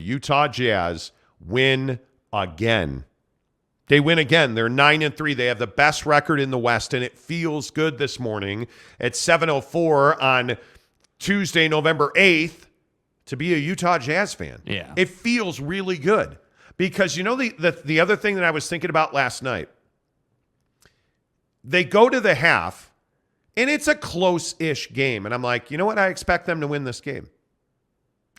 Utah Jazz win again. They win again. They're 9-3. They have the best record in the West, and it feels good this morning at 7:04 on Tuesday, November 8th, to be a Utah Jazz fan. Yeah. It feels really good because, you know, the other thing that I was thinking about last night, they go to the half, and it's a close-ish game, and I'm like, you know what? I expect them to win this game.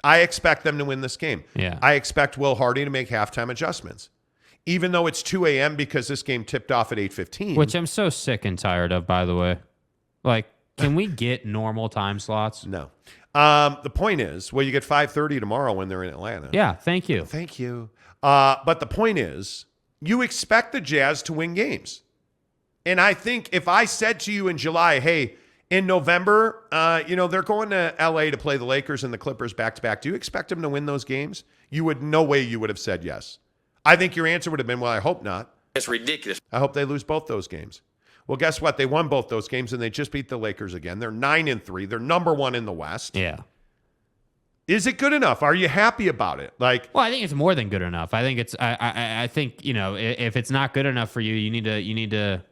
I expect them to win this game. Yeah. I expect Will Hardy to make halftime adjustments. Even though it's 2 a.m. because this game tipped off at 8:15. Which I'm so sick and tired of, by the way. Like, can we get normal time slots? No. The point is, well, you get 5:30 tomorrow when they're in Atlanta. Yeah, thank you. Thank you. But the point is, you expect the Jazz to win games. And I think if I said to you in July, hey, in November, they're going to L.A. to play the Lakers and the Clippers back-to-back. Do you expect them to win those games? No way you would have said yes. I think your answer would have been, well, I hope not. It's ridiculous. I hope they lose both those games. Well, guess what? They won both those games, and they just beat the Lakers again. They're 9-3. They're number one in the West. Yeah. Is it good enough? Are you happy about it? Well, I think it's more than good enough. I think it's. I think if it's not good enough for you, you need to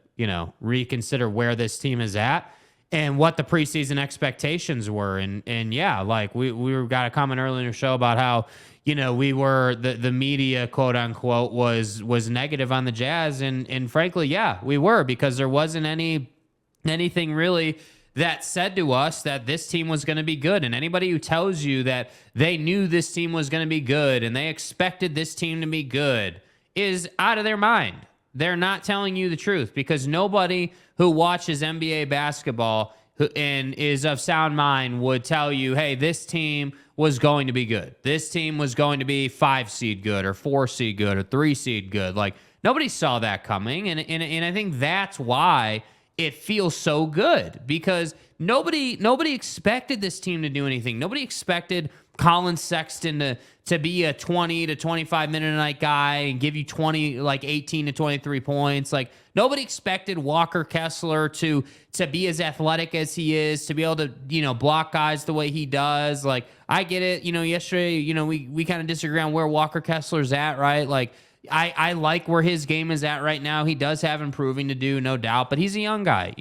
reconsider where this team is at and what the preseason expectations were. And yeah, like we got a comment earlier in the show about how we were the media, quote unquote, was negative on the Jazz, and frankly, yeah, we were, because there wasn't anything really that said to us that this team was going to be good. And anybody who tells you that they knew this team was going to be good and they expected this team to be good is out of their mind. They're not telling you the truth, because nobody who watches NBA basketball and is of sound mind would tell you, hey, this team was going to be good. This team was going to be 5 seed good or 4 seed good or 3 seed good. Like, nobody saw that coming. And I think that's why it feels so good, because nobody expected this team to do anything. Nobody expected Colin Sexton to be a 20 to 25 minute a night guy and give you 18 to 23 points. Like, nobody expected Walker Kessler to be as athletic as he is, to be able to, block guys the way he does. Like, I get it. Yesterday, we kind of disagree on where Walker Kessler's at, right? Like, I like where his game is at right now. He does have improving to do, no doubt, but he's a young guy,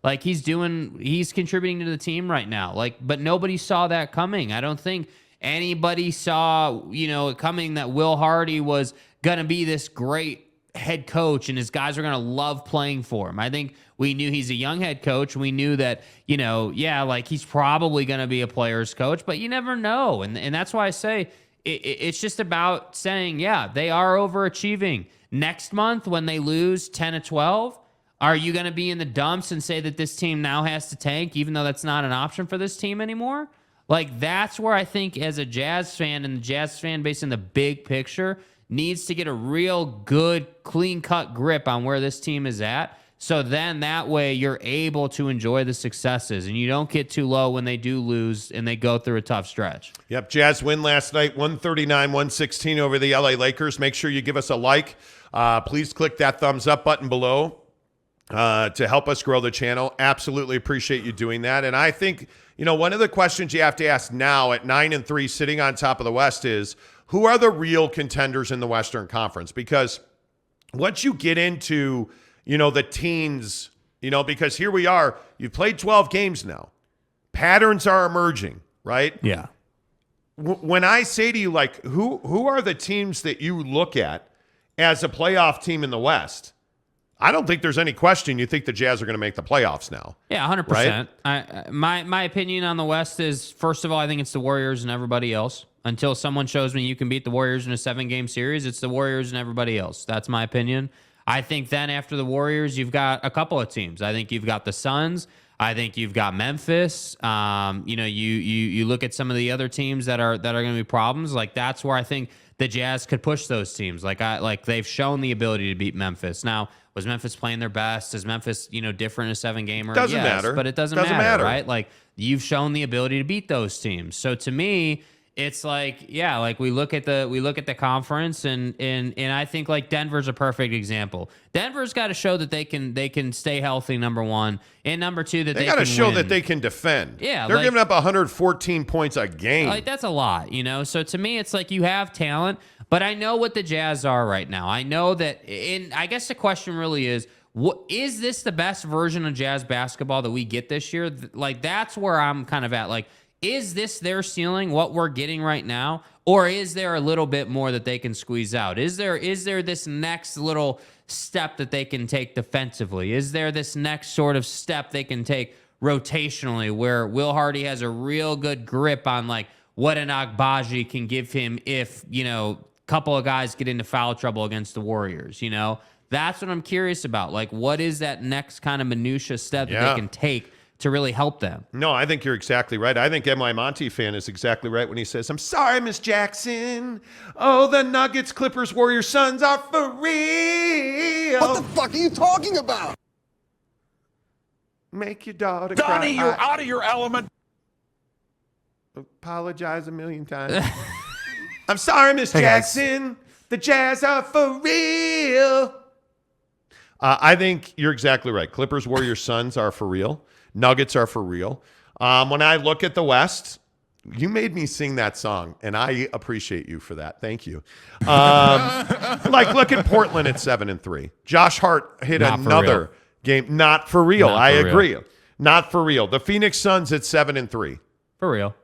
like he's contributing to the team right now. Like, but nobody saw that coming. I don't think anybody saw, it coming that Will Hardy was going to be this great head coach and his guys are going to love playing for him. I think we knew he's a young head coach. We knew that, he's probably going to be a player's coach, but you never know. And that's why I say it's just about saying, yeah, they are overachieving. Next month when they lose 10-12, are you going to be in the dumps and say that this team now has to tank, even though that's not an option for this team anymore? Like, that's where I think, as a Jazz fan and the Jazz fan base in the big picture, needs to get a real good, clean-cut grip on where this team is at. So then that way you're able to enjoy the successes and you don't get too low when they do lose and they go through a tough stretch. Yep, Jazz win last night, 139-116 over the LA Lakers. Make sure you give us a like. Please click that thumbs up button below to help us grow the channel. Absolutely appreciate you doing that. And I think, one of the questions you have to ask now at 9-3, sitting on top of the West, is who are the real contenders in the Western Conference? Because once you get into, the teens, because here we are, you've played 12 games now. Patterns are emerging, right? Yeah. When I say to you, like, who are the teams that you look at as a playoff team in the West? I don't think there's any question you think the Jazz are going to make the playoffs now. Yeah, 100%. Right? My opinion on the West is, first of all, I think it's the Warriors and everybody else. Until someone shows me you can beat the Warriors in a 7-game series, it's the Warriors and everybody else. That's my opinion. I think then after the Warriors, you've got a couple of teams. I think you've got the Suns. I think you've got Memphis. You look at some of the other teams that are going to be problems. Like, that's where I think the Jazz could push those teams. Like they've shown the ability to beat Memphis. Now, was Memphis playing their best? Is Memphis, different in a 7-gamer? Doesn't matter. But it doesn't matter, right? Like, you've shown the ability to beat those teams. So to me, it's like, yeah, like we look at the conference and I think like Denver's a perfect example. Denver's got to show that they can stay healthy, number one, and number two, that They got to can show win. that they can defend. Yeah, they're like- giving up 114 points a game. Like, that's a lot, So to me, it's like you have talent, but I know what the Jazz are right now. I know that, and I guess the question really is, is this the best version of Jazz basketball that we get this year? Like, that's where I'm kind of at. Like, is this their ceiling, what we're getting right now? Or is there a little bit more that they can squeeze out? Is there this next little step that they can take defensively? Is there this next sort of step they can take rotationally where Will Hardy has a real good grip on like what an Agbaji can give him if, a couple of guys get into foul trouble against the Warriors, That's what I'm curious about. Like, what is that next kind of minutia step that they can take to really help them? No, I think you're exactly right. I think M.Y. Monty fan is exactly right when he says, I'm sorry, Miss Jackson. Oh, the Nuggets, Clippers, Warriors, Suns are for real. What the fuck are you talking about? Make your daughter Donnie, cry. you're out of your element. Apologize a million times. I'm sorry, Miss Jackson. The Jazz are for real. I think you're exactly right. Clippers, Warriors, Suns are for real. Nuggets are for real. When I look at the West, you made me sing that song, and I appreciate you for that. Thank you. Like, look at Portland at 7-3. Josh Hart hit another game. Not for real. I agree. Not for real. The Phoenix Suns at 7-3. For real.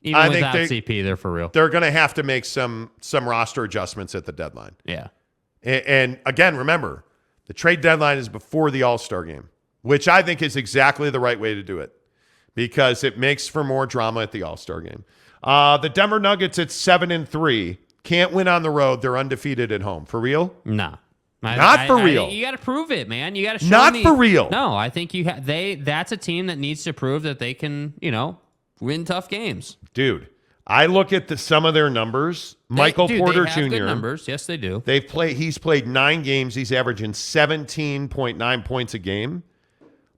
Even without CP, they're for real. They're going to have to make some roster adjustments at the deadline. Yeah. And again, remember, the trade deadline is before the All-Star game, which I think is exactly the right way to do it because it makes for more drama at the All-Star game. The Denver Nuggets at 7-3 can't win on the road. They're undefeated at home. For real? Nah. Not for real. You got to prove it, man. You got to show Not me. for real. No, I think that's a team that needs to prove that they can, win tough games. Dude, I look at some of their numbers. Michael Porter they have Jr. Good numbers. Yes, they do. He's played 9 games. He's averaging 17.9 points a game.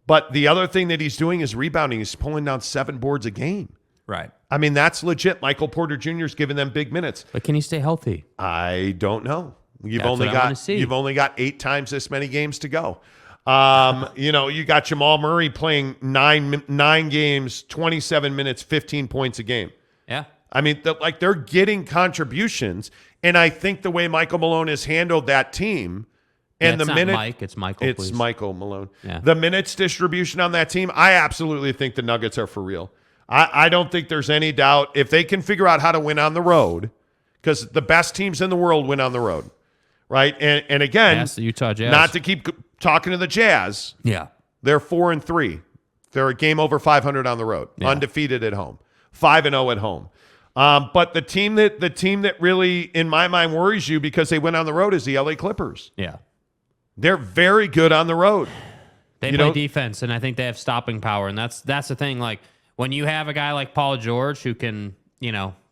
But the other thing that he's doing is rebounding. He's pulling down 7 boards a game. Right. I mean, that's legit. Michael Porter Jr. is giving them big minutes. But can he stay healthy? I don't know. You've That's what I wanna see. only got 8 times this many games to go. You got Jamal Murray playing 9 games, 27 minutes, 15 points a game. Yeah. I mean, they're getting contributions, and I think the way Michael Malone has handled that team, and it's not Mike, it's Michael. It's please. Michael Malone. Yeah. The minutes distribution on that team, I absolutely think the Nuggets are for real. I don't think there's any doubt if they can figure out how to win on the road, because the best teams in the world win on the road, right? And again, Yes, the Utah Jazz. not to keep talking to the Jazz, Yeah. they're 4-3. They're a game over 500 on the road, undefeated at home, 5-0 at home. But the team that really, in my mind, worries you because they went on the road is the LA Clippers. Yeah. They're very good on the road. They play defense, and I think they have stopping power, and that's the thing. Like, when you have a guy like Paul George who can,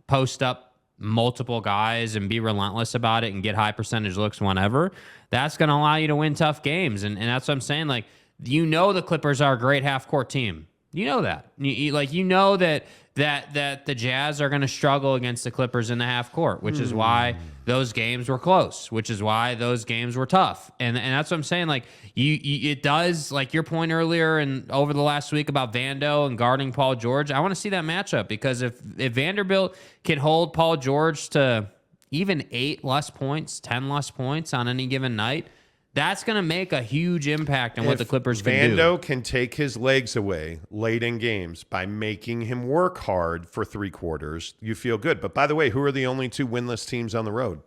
post up multiple guys and be relentless about it and get high percentage looks whenever, that's going to allow you to win tough games. And that's what I'm saying. Like, the Clippers are a great half-court team. You know that. You know that the Jazz are going to struggle against the Clippers in the half court, which is why those games were close, which is why those games were tough. And that's what I'm saying. Like, it does, like your point earlier and over the last week about Vando and guarding Paul George. I want to see that matchup because if Vanderbilt can hold Paul George to even 8 less points, 10 less points on any given night, that's going to make a huge impact on what the Clippers can do. Vando can take his legs away late in games by making him work hard for 3 quarters, you feel good. But by the way, who are the only 2 winless teams on the road?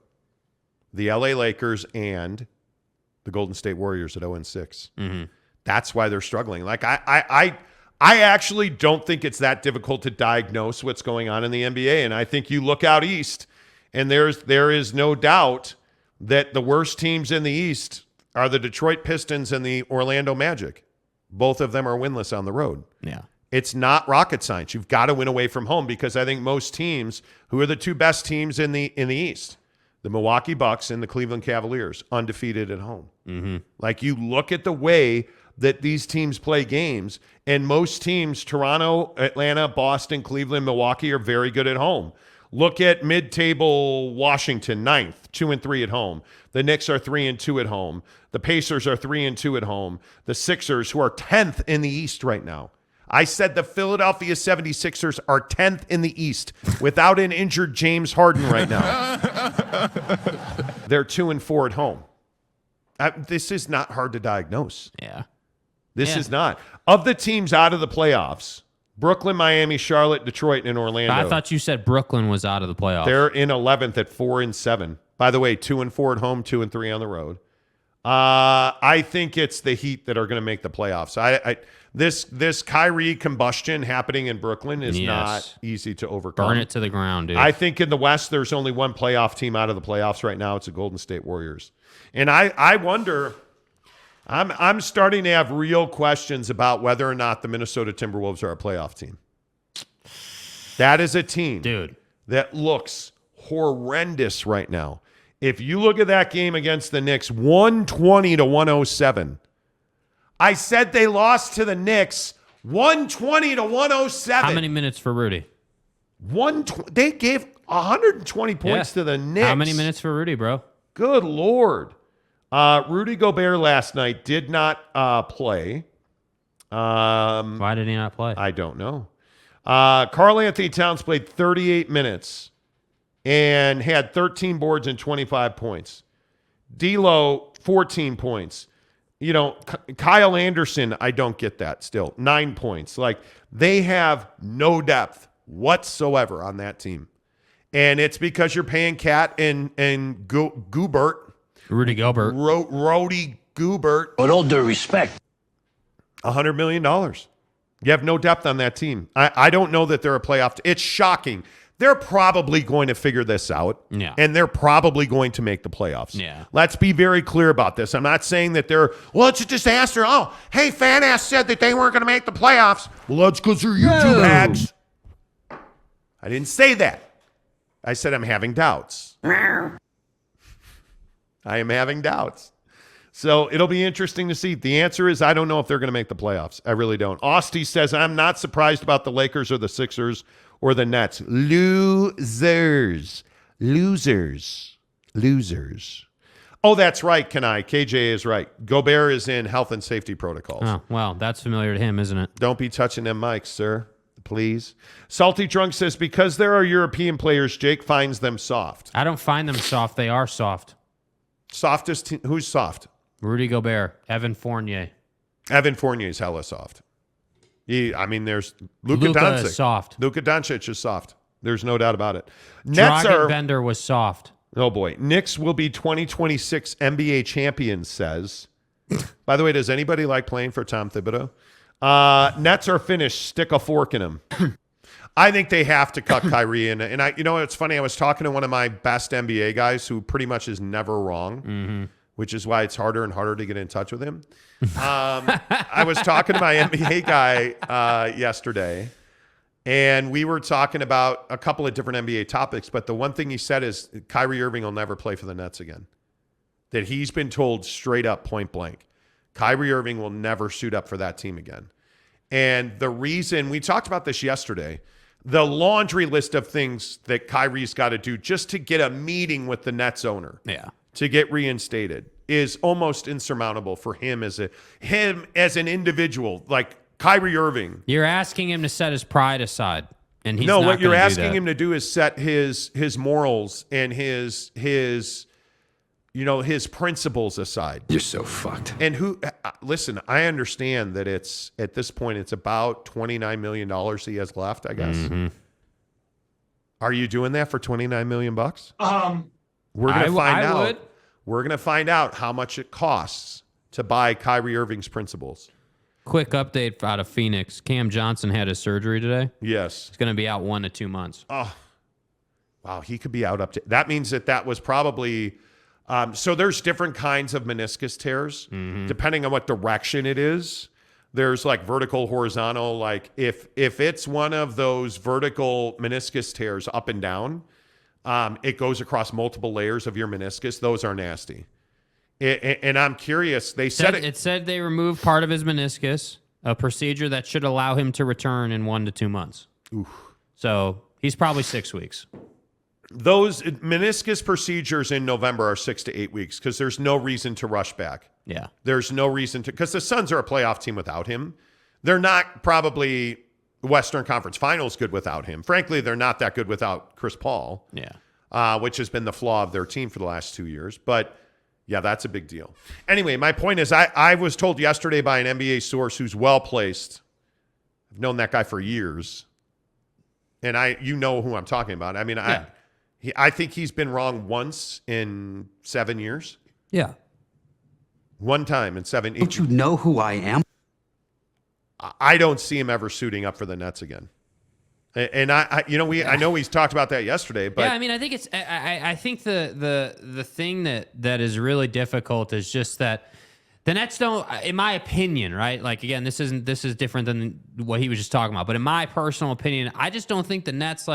The LA Lakers and the Golden State Warriors at 0-6. Mm-hmm. That's why they're struggling. Like I actually don't think it's that difficult to diagnose what's going on in the NBA. And I think you look out east, and there is no doubt that the worst teams in the East are the Detroit Pistons and the Orlando Magic. Both of them are winless on the road. Yeah. It's not rocket science. You've got to win away from home because I think most teams, who are the 2 best teams in the East, the Milwaukee Bucks and the Cleveland Cavaliers, undefeated at home. Mm-hmm. Like, you look at the way that these teams play games, and most teams, Toronto, Atlanta, Boston, Cleveland, Milwaukee, are very good at home. Look at mid-table Washington, 9th, 2-3 at home. The Knicks are 3-2 at home. The Pacers are 3-2 at home. The Sixers, who are 10th in the East right now. I said the Philadelphia 76ers are 10th in the East without an injured James Harden right now. They're 2-4 at home. This is not hard to diagnose. Yeah. This is not. Of the teams out of the playoffs, Brooklyn, Miami, Charlotte, Detroit, and Orlando. I thought you said Brooklyn was out of the playoffs. They're in 11th at 4-7. By the way, 2-4 at home, 2-3 on the road. I think it's the Heat that are going to make the playoffs. This Kyrie combustion happening in Brooklyn is not easy to overcome. Burn it to the ground, dude. I think in the West, there's only one playoff team out of the playoffs right now. It's the Golden State Warriors. And I wonder, I'm starting to have real questions about whether or not the Minnesota Timberwolves are a playoff team. That is a team, dude, that looks horrendous right now. If you look at that game against the Knicks, 120-107. I said they lost to the Knicks 120-107. How many minutes for Rudy? They gave 120 points to the Knicks. How many minutes for Rudy, bro? Good Lord. Rudy Gobert last night did not play. Why did he not play? I don't know. Karl Anthony Towns played 38 minutes and had 13 boards and 25 points. D'Lo, 14 points. You know, Kyle Anderson, I don't get that still. 9 points. Like, they have no depth whatsoever on that team. And it's because you're paying Cat and Gobert. Rudy Gobert. Rudy Gobert. With all due respect. $100 million. You have no depth on that team. I don't know that they're a playoff. It's shocking. They're probably going to figure this out. Yeah. And they're probably going to make the playoffs. Yeah. Let's be very clear about this. I'm not saying that they're, well, it's a disaster. Oh, hey, fan ass said that they weren't going to make the playoffs. Well, that's because they're YouTube hags. I didn't say that. I said I'm having doubts. I am having doubts. So it'll be interesting to see. The answer is I don't know if they're going to make the playoffs. I really don't. Austie says, I'm not surprised about the Lakers or the Sixers or the Nets. Losers. Oh, that's right, Kenai. KJ is right. Gobert is in health and safety protocols. Oh, well, that's familiar to him, isn't it? Don't be touching them mics, sir. Please. Salty Drunk says, because there are European players, Jake finds them soft. I don't find them soft. They are soft. Softest who's soft? Rudy Gobert, Evan Fournier. Evan Fournier is hella soft. There's Luka Luka Doncic. is soft. Luka Doncic is soft. There's no doubt about it. Dragan Bender was soft. Oh, boy. Knicks will be 2026 NBA champions, says. By the way, does anybody like playing for Tom Thibodeau? Nets are finished. Stick a fork in them. I think they have to cut Kyrie in. And it's funny. I was talking to one of my best NBA guys who pretty much is never wrong, which is why it's harder and harder to get in touch with him. I was talking to my NBA guy yesterday, and we were talking about a couple of different NBA topics. But the one thing he said is Kyrie Irving will never play for the Nets again. That he's been told straight up, point blank, Kyrie Irving will never suit up for that team again. And the reason, we talked about this yesterday, the laundry list of things that Kyrie's got to do just to get a meeting with the Nets owner, to get reinstated, is almost insurmountable for him as an individual, like Kyrie Irving. You're asking him to set his pride aside, and he's no. not What you're gonna do asking that. him to do is set his morals and his principles aside. You're so fucked. And listen, I understand that at this point, it's about $29 million he has left, I guess. Mm-hmm. Are you doing that for $29 million? We're going to find out. Would. We're going to find out how much it costs to buy Kyrie Irving's principles. Quick update out of Phoenix. Cam Johnson had his surgery today. Yes. He's going to be out 1 to 2 months. Oh, wow. He could be out up to, that means that was probably, so there's different kinds of meniscus tears, depending on what direction it is. There's like vertical, horizontal. Like if it's one of those vertical meniscus tears up and down, it goes across multiple layers of your meniscus. Those are nasty. And I'm curious. They said it said they removed part of his meniscus, a procedure that should allow him to return in 1 to 2 months. Oof. So he's probably 6 weeks. those meniscus procedures in November are 6 to 8 weeks because there's no reason to rush back. Yeah. There's no reason to, because the Suns are a playoff team without him. They're not probably Western Conference Finals good without him. Frankly, they're not that good without Chris Paul. Yeah. Which has been the flaw of their team for the last 2 years. But yeah, that's a big deal. Anyway, my point is I was told yesterday by an NBA source who's well-placed. I've known that guy for years. And you know who I'm talking about. I mean, Yeah. I think he's been wrong once in 7 years. Yeah. One time in 7 years. Don't you know who I am? I don't see him ever suiting up for the Nets again. And I know he's talked about that yesterday, but yeah, I mean, I think it's. I think the thing that is really difficult is just that the Nets don't, in my opinion, right? Like again, this is different than what he was just talking about. But in my personal opinion, I just don't think the Nets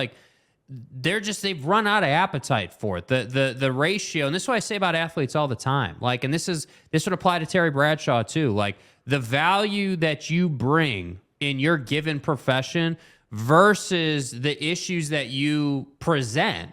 they've run out of appetite for it. The ratio, and this is what I say about athletes all the time. Like, and this would apply to Terry Bradshaw too. Like the value that you bring in your given profession versus the issues that you present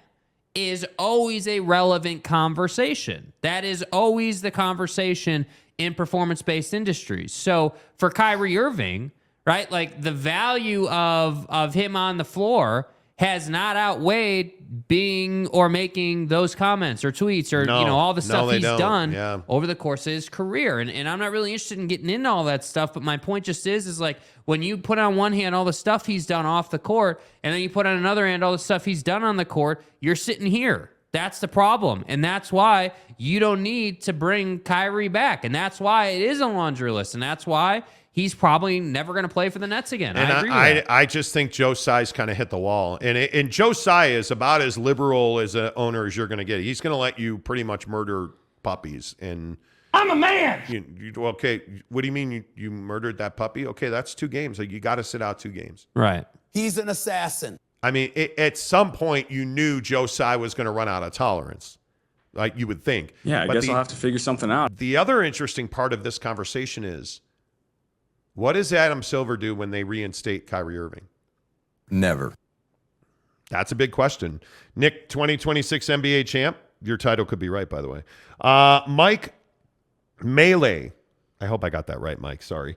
is always a relevant conversation. That is always the conversation in performance-based industries. So for Kyrie Irving, right, like the value of him on the floor has not outweighed being or making those comments or tweets or all the stuff he's done over the course of his career. And I'm not really interested in getting into all that stuff, but my point just is like when you put on one hand all the stuff he's done off the court, and then you put on another hand all the stuff he's done on the court, you're sitting here. That's the problem. And that's why you don't need to bring Kyrie back. And that's why it is a laundry list. And that's why he's probably never going to play for the Nets again. And I agree with that. I just think Joe Tsai's kind of hit the wall. And Joe Tsai is about as liberal as an owner as you're going to get. He's going to let you pretty much murder puppies. And I'm a man. Okay, what do you mean you murdered that puppy? Okay, that's 2 games. Like, you got to sit out 2 games. Right. He's an assassin. I mean, at some point, you knew Joe Tsai was going to run out of tolerance. Like you would think. Yeah, I guess I'll have to figure something out. The other interesting part of this conversation is, what does Adam Silver do when they reinstate Kyrie Irving? Never. That's a big question. Nick, 2026 NBA champ. Your title could be right, by the way. Mike Melee. I hope I got that right, Mike. Sorry.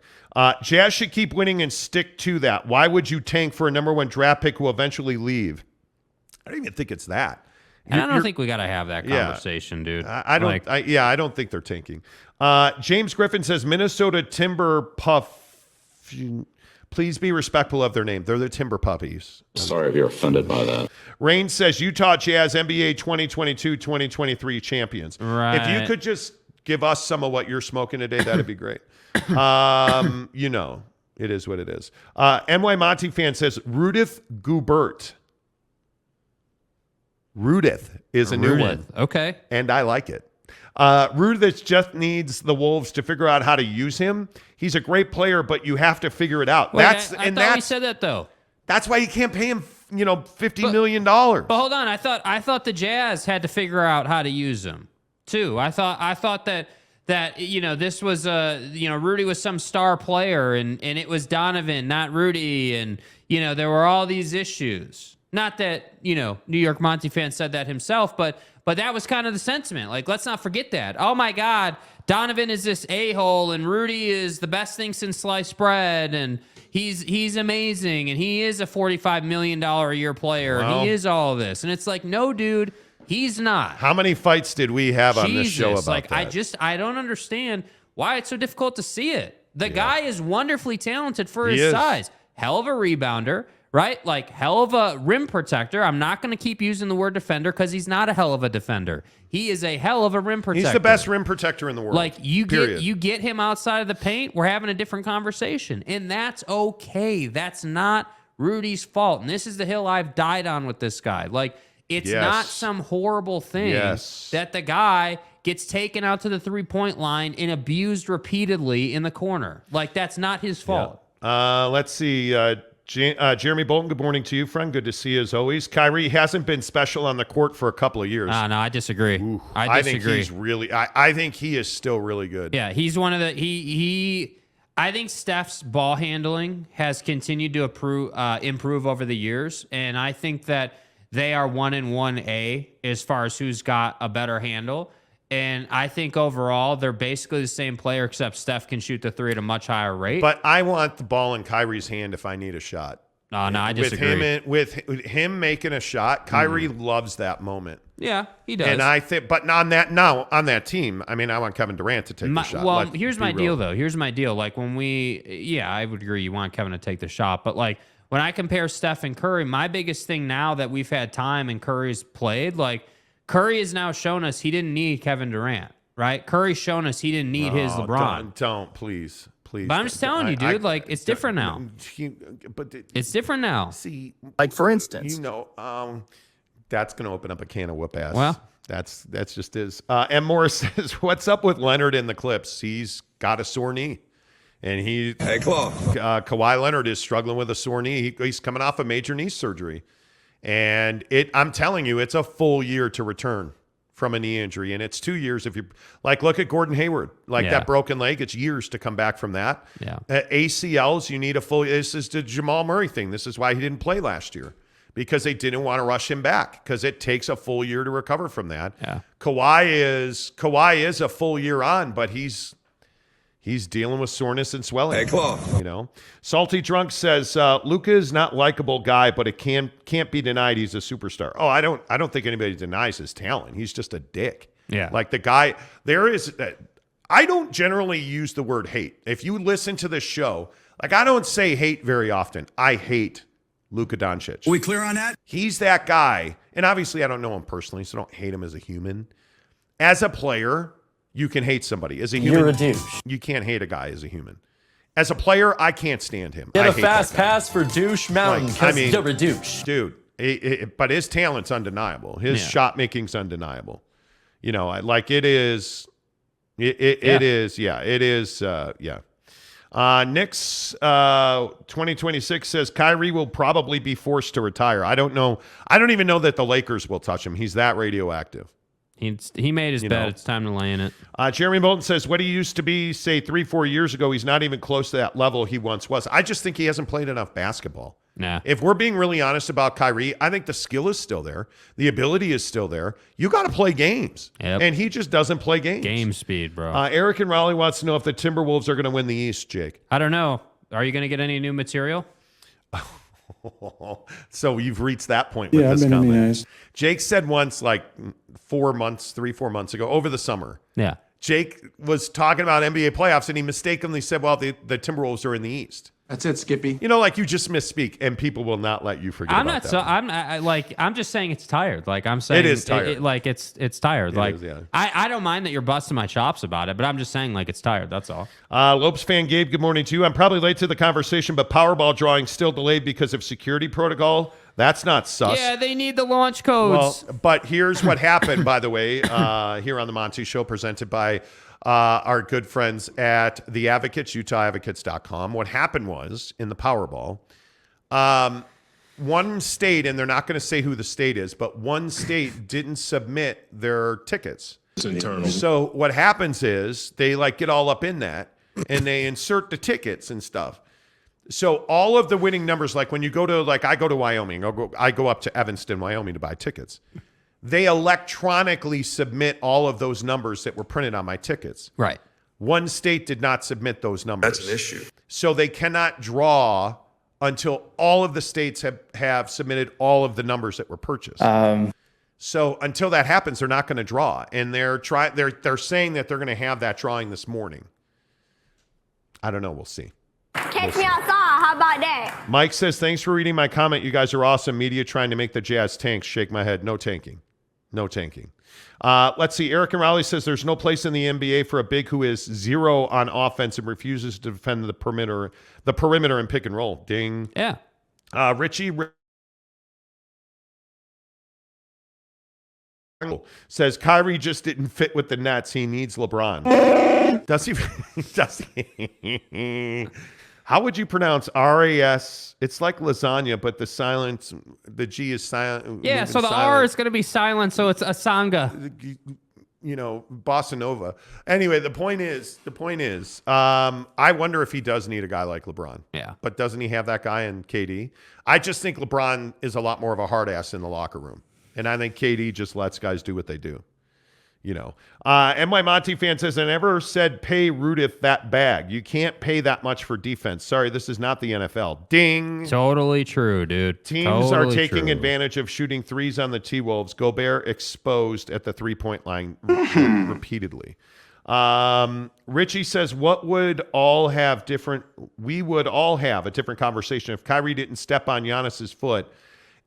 Jazz should keep winning and stick to that. Why would you tank for a number 1 draft pick who will eventually leave? I don't even think it's that. And I don't think we got to have that conversation, dude. I don't think they're tanking. James Griffin says, Minnesota Timber Puff. Please be respectful of their name. They're the Timber Puppies. Sorry if you're offended by that. Rain says, Utah Jazz NBA 2022-2023 champions. Right. If you could just give us some of what you're smoking today, that'd be great. It is what it is. NY Monty fan says, Rudy Gobert. Rudith is a new one. Okay. And I like it. Rudith just needs the Wolves to figure out how to use him. He's a great player, but you have to figure it out. Wait, I thought we said that though. That's why you can't pay him, $50 million. But hold on, I thought the Jazz had to figure out how to use him too. I thought that this was Rudy was some star player and it was Donovan, not Rudy, and there were all these issues. Not that, New York Monty fan said that himself, but that was kind of the sentiment. Like, let's not forget that. Oh my God, Donovan is this a-hole and Rudy is the best thing since sliced bread and he's amazing and he is a $45 million a year player. Well, he is all of this. And it's like, no, dude, he's not. How many fights did we have on this show about that? I don't understand why it's so difficult to see it. The guy is wonderfully talented for his size. Hell of a rebounder. Right? Like, hell of a rim protector. I'm not going to keep using the word defender because he's not a hell of a defender. He is a hell of a rim protector. He's the best rim protector in the world. Like, you get him outside of the paint, we're having a different conversation. And that's okay. That's not Rudy's fault. And this is the hill I've died on with this guy. Like, it's not some horrible thing that the guy gets taken out to the three-point line and abused repeatedly in the corner. Like, that's not his fault. Yeah. Let's see. Jeremy Bolton, good morning to you, friend. Good to see you as always. Kyrie hasn't been special on the court for a couple of years. No, I disagree. I disagree. think he's really. I think he is still really good. Yeah, he's one of the. I think Steph's ball handling has continued to improve over the years, and I think that they are 1-1A as far as who's got a better handle. And I think overall, they're basically the same player, except Steph can shoot the three at a much higher rate. But I want the ball in Kyrie's hand if I need a shot. No, I disagree. With him making a shot, Kyrie loves that moment. Yeah, he does. And I think, but on that team, I mean, I want Kevin Durant to take the shot. Well, here's my deal, though. Here's my deal. Like I would agree. You want Kevin to take the shot, but like when I compare Steph and Curry, my biggest thing now that we've had time and Curry's played, like Curry has now shown us he didn't need Kevin Durant, right? Curry's shown us he didn't need his LeBron. Don't please. But I'm just telling you, dude, it's different now. It's different now. See, Like, for instance, that's going to open up a can of whoop ass. Well, that's just is. M. Morris says, "What's up with Leonard in the Clips? He's got a sore knee, and Kawhi Leonard is struggling with a sore knee. He's coming off a major knee surgery, and I'm telling you, it's a full year to return from a knee injury, and it's 2 years if you look at Gordon Hayward, that broken leg. It's years to come back from that. Yeah, ACLs, you need a full. This is the Jamal Murray thing. This is why he didn't play last year, because they didn't want to rush him back, because it takes a full year to recover from that. Yeah, Kawhi is a full year on, but he's dealing with soreness and swelling. Salty Drunk says Luka is not likable guy, but it can't be denied he's a superstar. Oh, I don't think anybody denies his talent. He's just a dick. Yeah, like the guy. I don't generally use the word hate. If you listen to this show, I don't say hate very often. I hate Luka Doncic. Are we clear on that? He's that guy, and obviously I don't know him personally, so I don't hate him as a human. As a player, you can hate somebody. As a human, you're a douche. You can't hate a guy as a human. As a player, I can't stand him. Get I a hate fast that guy. pass for douche mountain because you're a douche. Dude, but his talent's undeniable. His shot making's undeniable. It is. It is. Nick's 2026 says Kyrie will probably be forced to retire. I don't know. I don't even know that the Lakers will touch him. He's that radioactive. He made his bed. It's time to lay in it. Jeremy Bolton says, what he used to be, say, 3-4 years ago, he's not even close to that level he once was. I just think he hasn't played enough basketball. Nah. If we're being really honest about Kyrie, I think the skill is still there. The ability is still there. You got to play games. Yep. And he just doesn't play games. Game speed, bro. Eric and Raleigh wants to know if the Timberwolves are going to win the East, Jake. I don't know. Are you going to get any new material? So you've reached that point with this comment. Nice. Jake said once, 4 months ago, over the summer. Yeah. Jake was talking about NBA playoffs, and he mistakenly said, well, the Timberwolves are in the East. That's it, Skippy. You just misspeak, and people will not let you forget about that. I'm just saying it's tired. I'm saying it is tired. It's tired. It is, yeah. I don't mind that you're busting my chops about it, but I'm just saying it's tired. That's all. Lopes fan Gabe, good morning to you. I'm probably late to the conversation, but Powerball drawing still delayed because of security protocol. That's not sus. Yeah, they need the launch codes. Well, but here's what happened, by the way, here on the Monty Show, presented by our good friends at The Advocates, UtahAdvocates.com. What happened was, in the Powerball, one state, and they're not going to say who the state is, but one state didn't submit their tickets. It's internal. So what happens is they get all up in that, and they insert the tickets and stuff. So all of the winning numbers, when you go to, I go to Wyoming, I go up to Evanston, Wyoming to buy tickets. They electronically submit all of those numbers that were printed on my tickets. Right. One state did not submit those numbers. That's an issue. So they cannot draw until all of the states have submitted all of the numbers that were purchased. So until that happens, they're not going to draw. And they're saying that they're going to have that drawing this morning. I don't know. We'll see. Catch me outside. How about that? Mike says, thanks for reading my comment. You guys are awesome. Media trying to make the Jazz tank. Shake my head. No tanking. No tanking. Let's see. Eric and Raleigh says there's no place in the NBA for a big who is 0 on offense and refuses to defend the perimeter and pick and roll. Ding. Yeah. Richie says Kyrie just didn't fit with the Nets. He needs LeBron. Does he? Does he? How would you pronounce RAS? It's like lasagna, but the G is silent. Yeah, so the R is going to be silent, so it's Asanga. Bossa Nova. Anyway, the point is, I wonder if he does need a guy like LeBron. Yeah. But doesn't he have that guy in KD? I just think LeBron is a lot more of a hard ass in the locker room. And I think KD just lets guys do what they do. NY Monty fan says, I never said pay Rudith that bag. You can't pay that much for defense. Sorry, this is not the NFL. Ding. Totally true, dude. Teams are taking advantage of shooting threes on the T-Wolves. Gobert exposed at the three-point line repeatedly. Richie says, we would all have a different conversation if Kyrie didn't step on Giannis's foot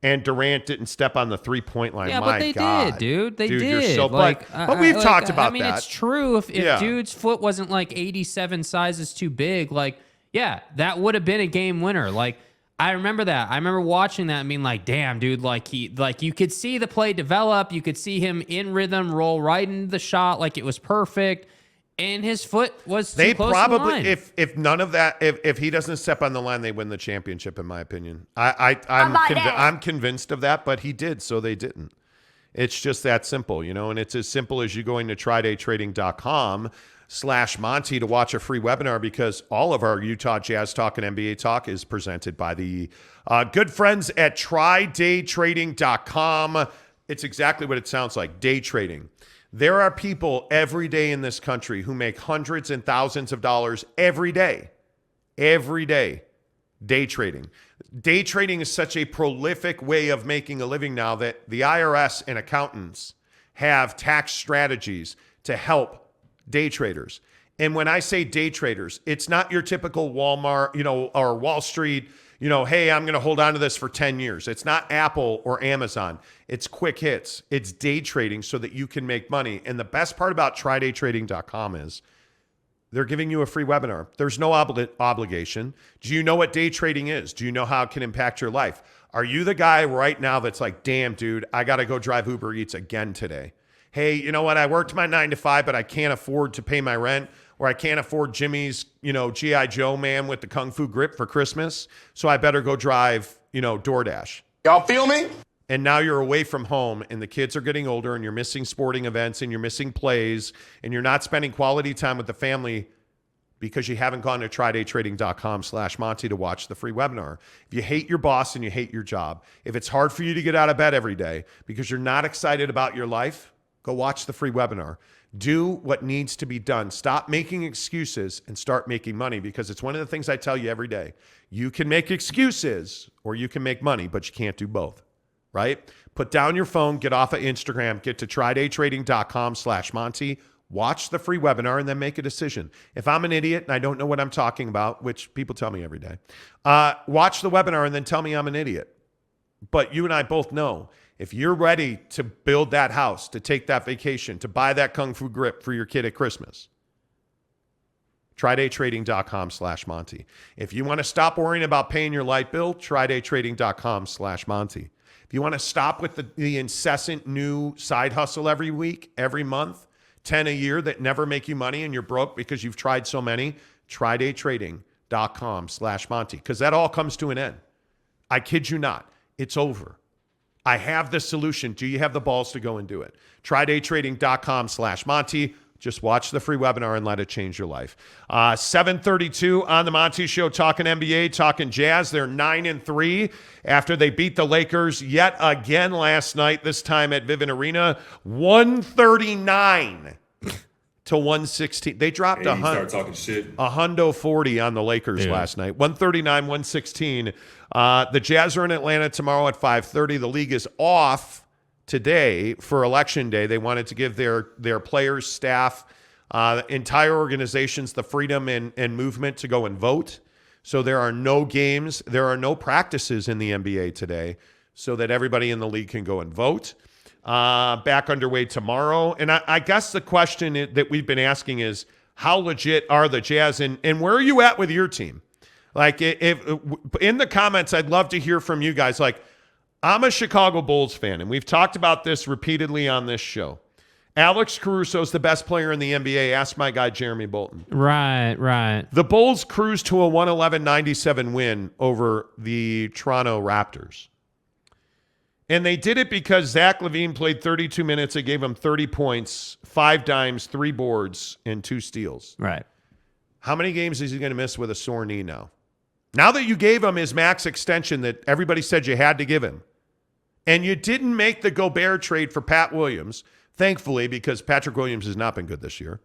and Durant didn't step on the three-point line. Yeah, My but they God. did, dude. They did. You're so but we've talked about that. I mean, it's true. If dude's foot wasn't like 87 sizes too big, that would have been a game winner. I remember that. I remember watching that and being like, damn, dude, you could see the play develop. You could see him in rhythm, roll right into the shot like it was perfect. And his foot was too close to the line. If none of that, if he doesn't step on the line, they win the championship, in my opinion. I'm convinced of that, but he did, so they didn't. It's just that simple, and it's as simple as you going to trydaytrading.com/Monty to watch a free webinar, because all of our Utah Jazz Talk and NBA Talk is presented by the good friends at trydaytrading.com. It's exactly what it sounds like, day trading. There are people every day in this country who make hundreds and thousands of dollars every day, day trading. Day trading is such a prolific way of making a living now that the IRS and accountants have tax strategies to help day traders. And when I say day traders, it's not your typical Walmart, or Wall Street, hey, I'm going to hold on to this for 10 years. It's not Apple or Amazon. It's quick hits. It's day trading so that you can make money. And the best part about trydaytrading.com is they're giving you a free webinar. There's no obligation. Do you know what day trading is? Do you know how it can impact your life? Are you the guy right now that's like, damn, dude, I got to go drive Uber Eats again today? Hey, you know what? I worked my 9 to 5, but I can't afford to pay my rent. Or I can't afford Jimmy's, G.I. Joe man with the Kung Fu grip for Christmas. So I better go drive, DoorDash. Y'all feel me? And now you're away from home and the kids are getting older and you're missing sporting events and you're missing plays and you're not spending quality time with the family because you haven't gone to trydaytrading.com/Monty to watch the free webinar. If you hate your boss and you hate your job, if it's hard for you to get out of bed every day because you're not excited about your life, go watch the free webinar. Do what needs to be done. Stop making excuses and start making money, because it's one of the things I tell you every day. You can make excuses or you can make money, but you can't do both, right? Put down your phone, get off of Instagram, get to trydaytrading.com/Monty, watch the free webinar, and then make a decision. If I'm an idiot and I don't know what I'm talking about, which people tell me every day, watch the webinar and then tell me I'm an idiot. But you and I both know, if you're ready to build that house, to take that vacation, to buy that Kung Fu grip for your kid at Christmas, trydaytrading.com/Monty. If you want to stop worrying about paying your light bill, trydaytrading.com/Monty. If you want to stop with the incessant new side hustle every week, every month, 10 a year that never make you money and you're broke because you've tried so many, trydaytrading.com/Monty. Because that all comes to an end. I kid you not. It's over. I have the solution. Do you have the balls to go and do it? trydaytrading.com/Monty. Just watch the free webinar and let it change your life. 7:32 on the Monty Show, talking NBA, talking Jazz. They're 9-3 after they beat the Lakers yet again last night, this time at Vivint Arena, 139 to 116. They dropped a hundo 40 on the Lakers last night. 139-116. The Jazz are in Atlanta tomorrow at 5:30. The league is off today for Election Day. They wanted to give their players, staff, entire organizations the freedom and movement to go and vote. So there are no games. There are no practices in the NBA today so that everybody in the league can go and vote. Back underway tomorrow. And I guess the question that we've been asking is, how legit are the Jazz, and where are you at with your team? Like, if in the comments, I'd love to hear from you guys. Like, I'm a Chicago Bulls fan, and we've talked about this repeatedly on this show. Alex Caruso is the best player in the NBA. Ask my guy, Jeremy Bolton. Right. The Bulls cruised to a 111-97 win over the Toronto Raptors. And they did it because Zach LaVine played 32 minutes. They gave him 30 points, 5 dimes, 3 boards, and 2 steals. Right. How many games is he going to miss with a sore knee now? Now that you gave him his max extension that everybody said you had to give him, and you didn't make the Gobert trade for Pat Williams, thankfully, because Patrick Williams has not been good this year.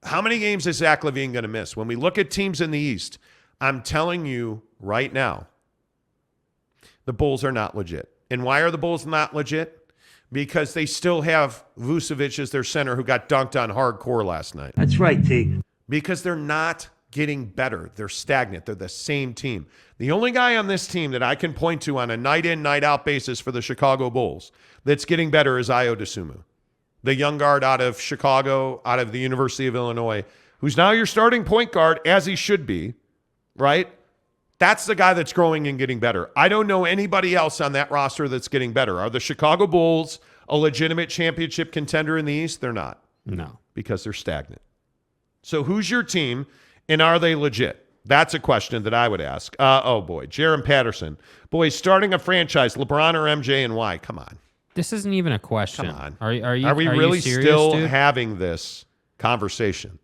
How many games is Zach LaVine going to miss? When we look at teams in the East, I'm telling you right now, the Bulls are not legit. And why are the Bulls not legit? Because they still have Vucevic as their center who got dunked on hardcore last night. That's right, T. Because they're not getting better. They're stagnant. They're the same team. The only guy on this team that I can point to on a night in, night out basis for the Chicago Bulls that's getting better is Ayo Dosunmu, the young guard out of Chicago, out of the University of Illinois, who's now your starting point guard, as he should be, right? That's the guy that's growing and getting better. I don't know anybody else on that roster that's getting better. Are the Chicago Bulls a legitimate championship contender in the East? They're not. No. Because they're stagnant. So who's your team, and are they legit? That's a question that I would ask. Oh, boy. Jaron Patterson. Boy, starting a franchise, LeBron or MJ, and why? Come on. This isn't even a question. Come on. Are we you really serious, still dude? having this conversation?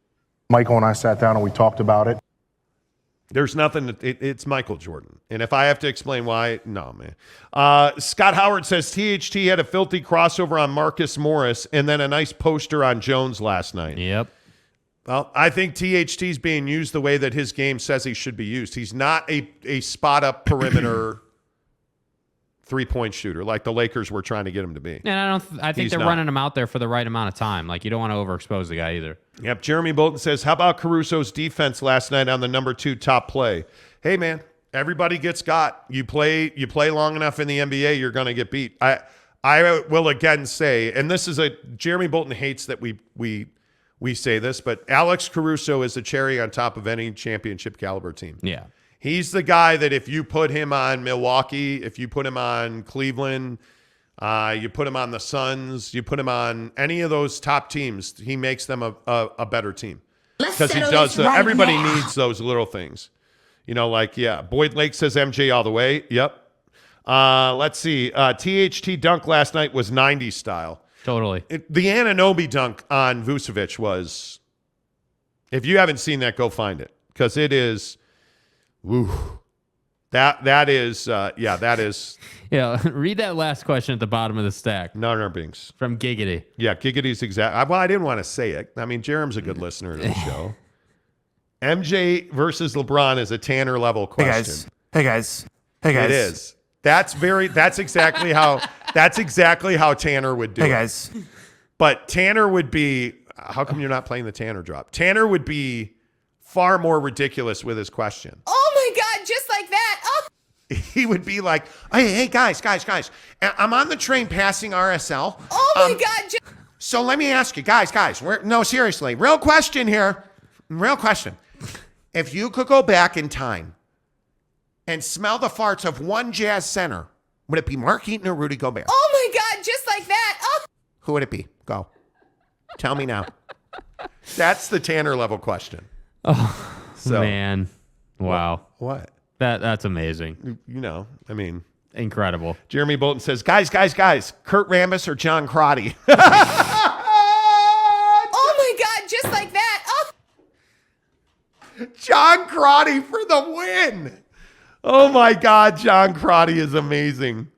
Michael and I sat down and we talked about it. There's nothing. It's Michael Jordan. And if I have to explain why, no, man. Scott Howard says THT had a filthy crossover on Marcus Morris and then a nice poster on Jones last night. Yep. Well, I think THT's being used the way that his game says he should be used. He's not a spot-up perimeter three-point shooter like the Lakers were trying to get him to be. And I think He's they're not. running him out there for the right amount of time. Like, you don't want to overexpose the guy either. Yep. Jeremy Bolton says, how about Caruso's defense last night on the number 2 top play? Hey, man, everybody gets got. You play long enough in the NBA, you're going to get beat. I will again say, and this is Jeremy Bolton hates that we say this, but Alex Caruso is the cherry on top of any championship caliber team. Yeah. He's the guy that if you put him on Milwaukee, if you put him on Cleveland, you put him on the Suns, you put him on any of those top teams, he makes them a better team. Because he does. Everybody needs those little things. You know, like, yeah, Boyd Lake says MJ all the way. Yep. Let's see. THT dunk last night was 90s style. Totally. The Anunoby dunk on Vucevic was, if you haven't seen that, go find it. Because it is, woo. That is. Yeah, read that last question at the bottom of the stack. None Bings. From Giggity. Yeah, Giggity's exact. Well, I didn't want to say it. I mean, Jerem's a good listener to the show. MJ versus LeBron is a Tanner level question. Hey guys. It is. That's exactly how Tanner would do it. Hey guys. But Tanner would be, how come you're not playing the Tanner drop? Tanner would be far more ridiculous with his question. Oh my God, just like that. Oh. He would be like, hey, guys. I'm on the train passing RSL. Oh my God. So let me ask you, guys, no, seriously, real question here. Real question. If you could go back in time and smell the farts of one Jazz center, would it be Mark Eaton or Rudy Gobert? Oh my God, just like that. Oh. Who would it be? Go. Tell me now. That's the Tanner level question. Oh, so, man. Wow. What? That's amazing. You know, I mean. Incredible. Jeremy Bolton says, guys. Kurt Rambis or John Crotty? Oh my God, just like that. Oh. John Crotty for the win. Oh my God, John Crotty is amazing.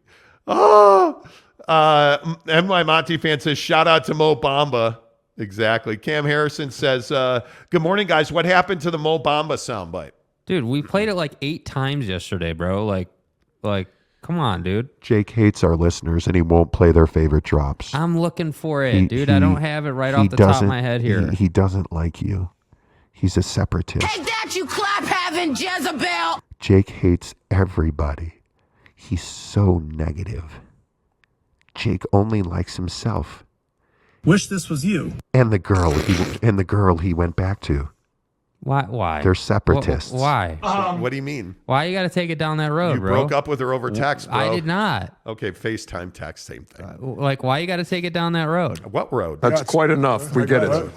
Oh, MY Monty fan says, shout out to Mo Bamba. Exactly. Cam Harrison says, good morning, guys. What happened to the Mo Bamba soundbite? Dude, we played it like 8 times yesterday, bro. Like, come on, dude. Jake hates our listeners, and he won't play their favorite drops. I'm looking for it, dude. I don't have it right off the top of my head here. He doesn't like you. He's a separatist. Take that, you clap-having Jezebel. Jake hates everybody. He's so negative. Jake only likes himself. Wish this was you. And the girl he went back to. Why? They're separatists. Why? What do you mean? Why you got to take it down that road, bro? You broke up with her over text, bro. I did not. Okay, FaceTime text, same thing. Like, why you got to take it down that road? What road? That's quite enough. We get it.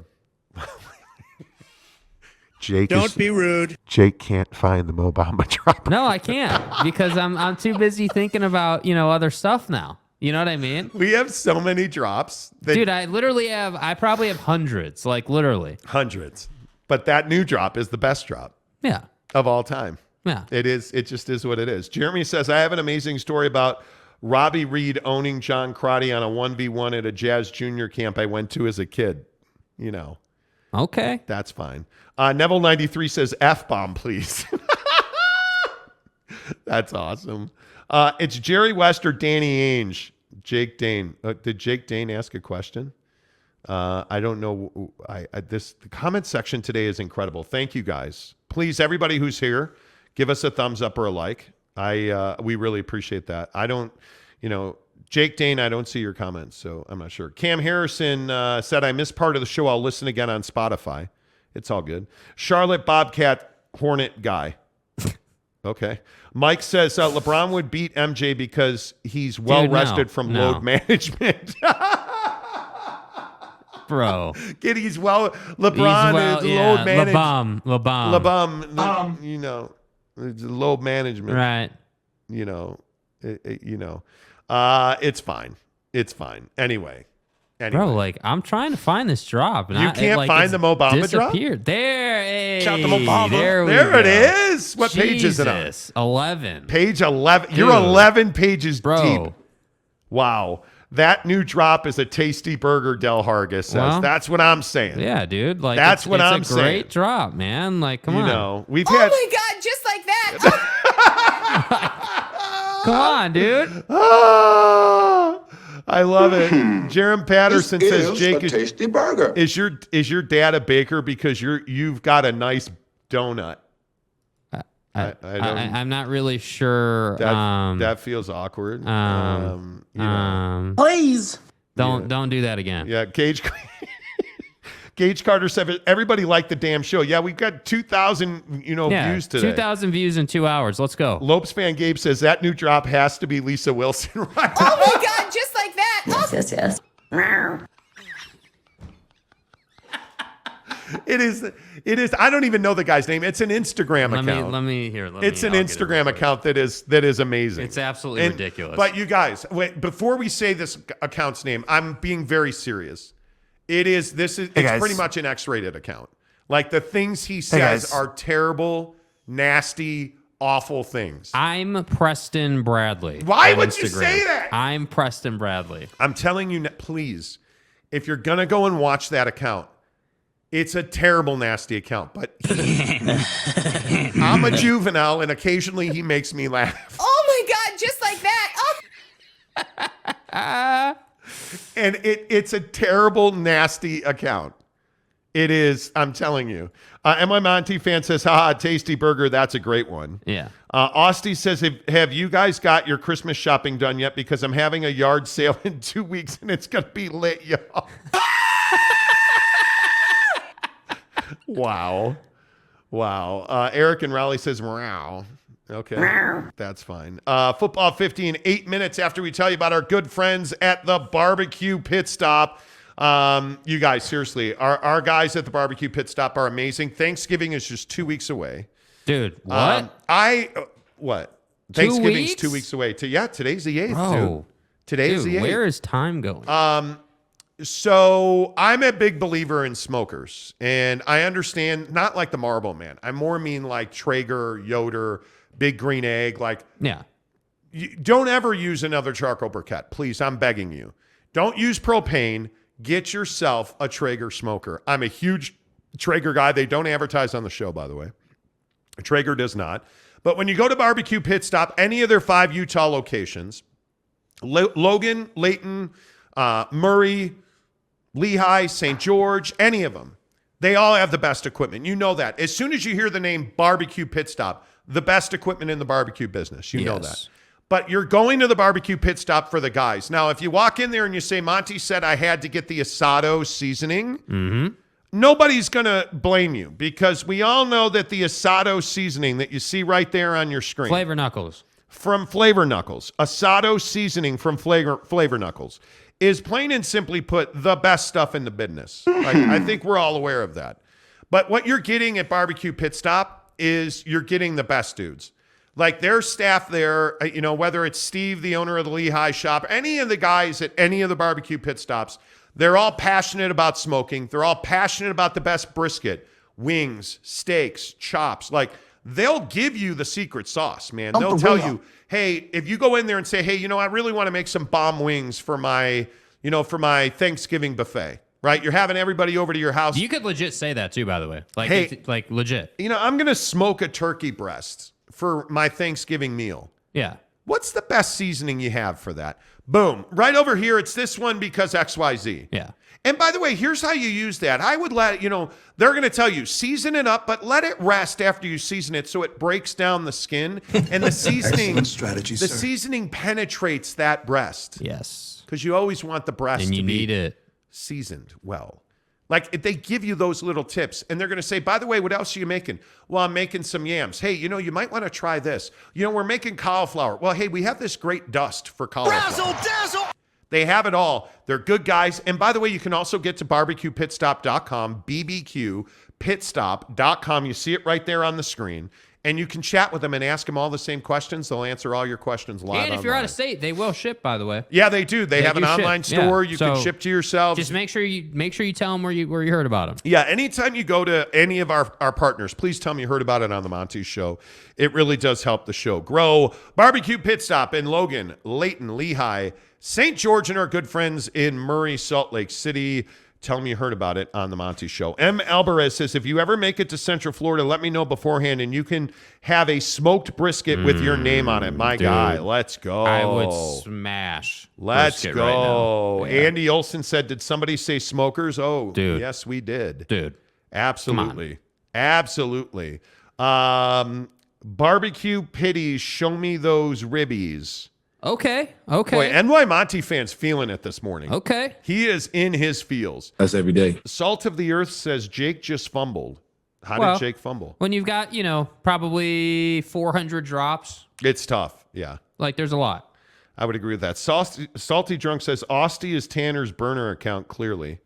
Don't be rude. Jake can't find the Mobamba drop. No, I can't because I'm too busy thinking about, other stuff now. You know what I mean? We have so many drops. Dude, I probably have hundreds, like literally. Hundreds. But that new drop is the best drop. Yeah. Of all time. Yeah. It is. It just is what it is. Jeremy says, I have an amazing story about Robbie Reed owning John Crotty on a 1v1 at a Jazz Junior camp I went to as a kid. Okay. That's fine. Neville93 says, F-bomb, please. That's awesome. It's Jerry West or Danny Ainge. Jake Dane. Did Jake Dane ask a question? I don't know. The comment section today is incredible. Thank you guys. Please, everybody who's here, give us a thumbs up or a like. We really appreciate that. I don't, Jake Dane, I don't see your comments, so I'm not sure. Cam Harrison said, I missed part of the show. I'll listen again on Spotify. It's all good. Charlotte Bobcat Hornet guy. Okay. Mike says LeBron would beat MJ because he's well-rested from load management. Bro. LeBron is load management. LeBum. It's load management. Right. It's fine. It's fine. Anyway. Bro, I'm trying to find this drop. And you can't find the Mobamba drop? There. Hey, Shout the Mobamba. There it is. What page is it on? 11. Page 11. You're 11 pages deep. Wow. That new drop is a tasty burger, Del Hargis says. Well, that's what I'm saying. Yeah, dude. That's what I'm saying. It's a great drop, man. Come on. We've oh had. Oh my God, just like that. Come on, dude. I love it. Jerem Patterson says, "Jake, a tasty burger. Is your dad a baker because you've got a nice donut?" I'm not really sure. That feels awkward. Please don't do that again. Yeah, Gage Carter said everybody liked the damn show. Yeah, we've got 2,000 views today. 2,000 views in 2 hours. Let's go. Lopes fan Gabe says that new drop has to be Lisa Wilson. Right? Oh my God, just like that. Yes. It is. I don't even know the guy's name. It's an Instagram account. Let me hear. It's an Instagram account that is amazing. It's absolutely ridiculous. But you guys, wait, before we say this account's name, I'm being very serious. It's pretty much an X-rated account. Like the things he says are terrible, nasty, awful things. I'm Preston Bradley. Why would you say that? I'm Preston Bradley. I'm telling you, please, if you're gonna go and watch that account, it's a terrible, nasty account. But I'm a juvenile, and occasionally he makes me laugh. Oh my God, just like that. And it's a terrible, nasty account. It is, I'm telling you. My Monty fan says, haha, tasty burger. That's a great one. Yeah. Austin says, have you guys got your Christmas shopping done yet? Because I'm having a yard sale in 2 weeks and it's going to be lit, y'all. Wow. Eric and Raleigh says, meow. Okay, that's fine. Football 15, 8 minutes after we tell you about our good friends at the Barbecue Pit Stop. You guys, seriously, our guys at the Barbecue Pit Stop are amazing. Thanksgiving is just 2 weeks away. Dude, what? What? 2 Thanksgiving's weeks? 2 weeks away. Today's the 8th, Bro. dude. Today's the 8th. Where is time going? So I'm a big believer in smokers, and I understand, not like the Marlboro Man. I more mean like Traeger, Yoder, Big Green Egg. Yeah. Don't ever use another charcoal briquette. Please, I'm begging you. Don't use propane. Get yourself a Traeger smoker. I'm a huge Traeger guy. They don't advertise on the show, by the way. Traeger does not. But when you go to Barbecue Pit Stop, any of their 5 Utah locations, Logan, Layton, Murray, Lehigh, St. George, any of them, they all have the best equipment. You know that. As soon as you hear the name Barbecue Pit Stop, the best equipment in the barbecue business. You know that. But you're going to the Barbecue Pit Stop for the guys. Now, if you walk in there and you say, Monty said I had to get the asado seasoning, nobody's going to blame you because we all know that the asado seasoning that you see right there on your screen. Flavor Knuckles. From Flavor Knuckles. Asado seasoning from Flavor Knuckles is plain and simply put the best stuff in the business. I think we're all aware of that. But what you're getting at Barbecue Pit Stop is you're getting the best dudes. Like their staff there, whether it's Steve, the owner of the Lehigh shop, any of the guys at any of the barbecue pit stops, they're all passionate about smoking. They're all passionate about the best brisket, wings, steaks, chops. Like they'll give you the secret sauce, man. They'll tell you, hey, if you go in there and say, hey, I really want to make some bomb wings for my Thanksgiving buffet. Right? You're having everybody over to your house. You could legit say that too, by the way. Like, hey, like legit. I'm going to smoke a turkey breast for my Thanksgiving meal. Yeah. What's the best seasoning you have for that? Boom. Right over here, it's this one because XYZ. Yeah. And by the way, here's how you use that. I would let, they're going to tell you, season it up, but let it rest after you season it so it breaks down the skin. And the seasoning, seasoning penetrates that breast. Yes. Because you always want the breast and you to be need it seasoned well. Like they give you those little tips and they're going to say, by the way, what else are you making? Well, I'm making some yams. Hey, you might want to try this. We're making cauliflower. Well, hey, we have this great dust for cauliflower. Razzle dazzle. They have it all. They're good guys. And by the way, you can also get to barbecuepitstop.com, bbqpitstop.com. You see it right there on the screen. And you can chat with them and ask them all the same questions. They'll answer all your questions live. And if you're out of state, they will ship, by the way. Yeah, they do. They have an online store. Yeah. You can ship to yourselves. Just make sure you tell them where you heard about them. Yeah, anytime you go to any of our partners, please tell them you heard about it on the Monty Show. It really does help the show grow. Barbecue Pit Stop in Logan, Layton, Lehigh, St. George, and our good friends in Murray, Salt Lake City. Tell them you heard about it on the Monty Show. M. Alvarez says, if you ever make it to Central Florida, let me know beforehand, and you can have a smoked brisket with your name on it. My guy, let's go. I would smash. Let's go. Right, Andy Olson said, did somebody say smokers? Oh, dude. Yes, we did. Dude. Absolutely. Absolutely. Barbecue Pitties, show me those ribbies. Okay. Boy, NY Monty fans feeling it this morning. Okay. He is in his feels. That's every day. Salt of the Earth says Jake just fumbled. How did Jake fumble? When you've got, probably 400 drops. It's tough. Yeah. Like, there's a lot. I would agree with that. Salty Drunk says Austie is Tanner's burner account, clearly.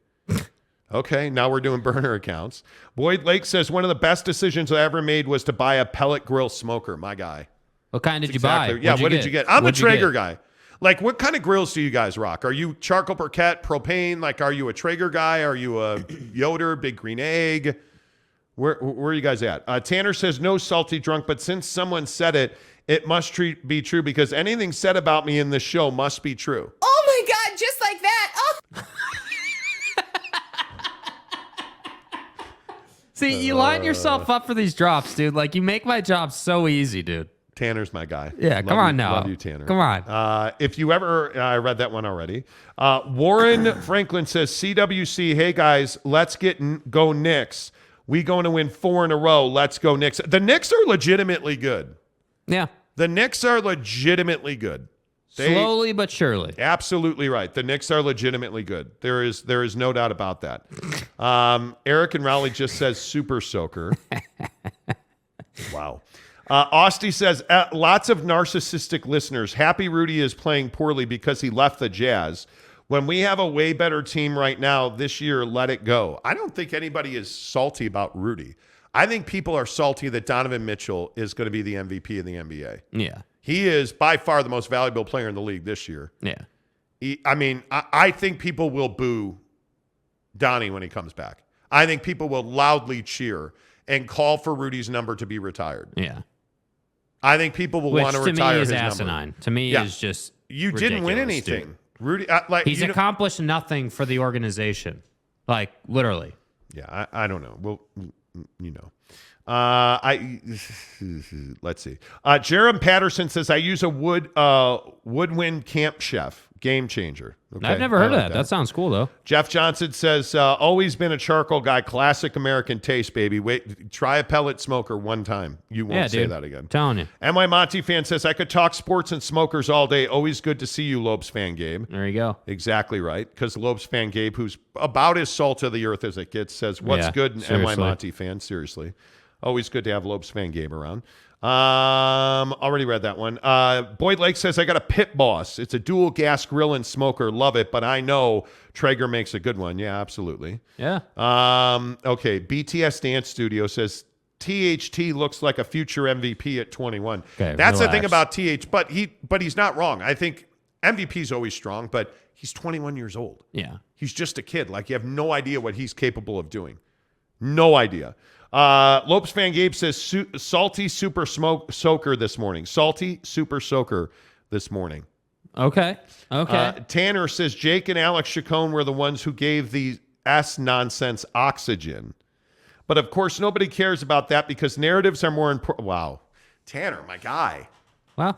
Okay, now we're doing burner accounts. Boyd Lake says one of the best decisions I ever made was to buy a pellet grill smoker. My guy. What kind did you buy? Yeah, what did you get? I'm a Traeger guy. Like, what kind of grills do you guys rock? Are you charcoal briquette, propane? Like, are you a Traeger guy? Are you a Yoder, Big Green Egg? Where are you guys at? Tanner says, no, Salty Drunk, but since someone said it, it must be true because anything said about me in this show must be true. Oh, my God, just like that. Oh. See, you line yourself up for these drops, dude. Like, you make my job so easy, dude. Tanner's my guy. Yeah, come on now. Love you, Tanner. Come on. If you ever, I read that one already. Warren Franklin says, CWC, hey guys, let's go Knicks. We going to win 4 in a row. Let's go Knicks. The Knicks are legitimately good. Yeah. The Knicks are legitimately good. Slowly but surely. Absolutely right. The Knicks are legitimately good. There is no doubt about that. Eric and Rowley just says super soaker. Wow. Austie says, lots of narcissistic listeners. Happy Rudy is playing poorly because he left the Jazz. When we have a way better team right now this year, let it go. I don't think anybody is salty about Rudy. I think people are salty that Donovan Mitchell is going to be the MVP of the NBA. Yeah. He is by far the most valuable player in the league this year. Yeah. I think people will boo Donnie when he comes back. I think people will loudly cheer and call for Rudy's number to be retired. Yeah. I think people will want to retire his number. Asinine. To me, is just you didn't win anything, dude. Rudy. He's accomplished nothing for the organization, like literally. Yeah, I don't know. Well, let's see. Jerem Patterson says I use a woodwind camp chef. Game changer. Okay, I've never heard of that. That sounds cool, though. Jeff Johnson says, always been a charcoal guy. Classic American taste, baby. Wait, try a pellet smoker one time. You won't say that again. I'm telling you. NY Monty fan says, I could talk sports and smokers all day. Always good to see you, Lopes fan Gabe. There you go. Exactly right. Because Lopes fan Gabe, who's about as salt of the earth as it gets, says, what's good in NY Monty fan? Seriously. Always good to have Lopes fan Gabe around. Already read that one. Boyd Lake says, I got a Pit Boss. It's a dual gas grill and smoker. Love it, but I know Traeger makes a good one. Yeah, absolutely. Yeah. Okay. BTS Dance Studio says, THT looks like a future MVP at 21. Okay, that's the thing relax. about but he's not wrong. I think MVP's always strong, but he's 21 years old. Yeah. He's just a kid. Like, you have no idea what he's capable of doing. No idea. Lopes Fan Gabe says, salty super soaker this morning. Salty super soaker this morning. Okay. Tanner says, Jake and Alex Chacon were the ones who gave the S nonsense oxygen. But of course, nobody cares about that because narratives are more important. Wow. Tanner, my guy. Well,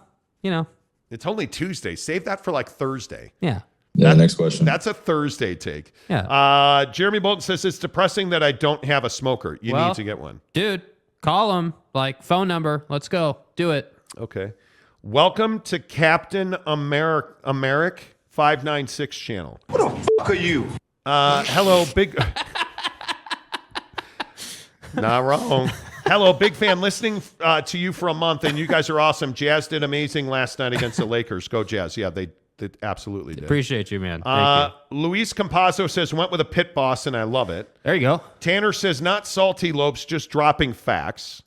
It's only Tuesday. Save that for like Thursday. yeah. Yeah, next question. That's a Thursday take. Yeah. Jeremy Bolton says, it's depressing that I don't have a smoker. You need to get one. Dude, call him. Like, phone number. Let's go. Do it. Okay. Welcome to Captain Americ 596 channel. Who the fuck are you? Hello, big... Not wrong. Hello, big fan. Listening to you for a month, and you guys are awesome. Jazz did amazing last night against the Lakers. Go Jazz. Yeah, they absolutely did. Appreciate you, man. Thank you. Luis Campazzo says, went with a Pit Boss, and I love it. There you go. Tanner says, not salty Lopes, just dropping facts.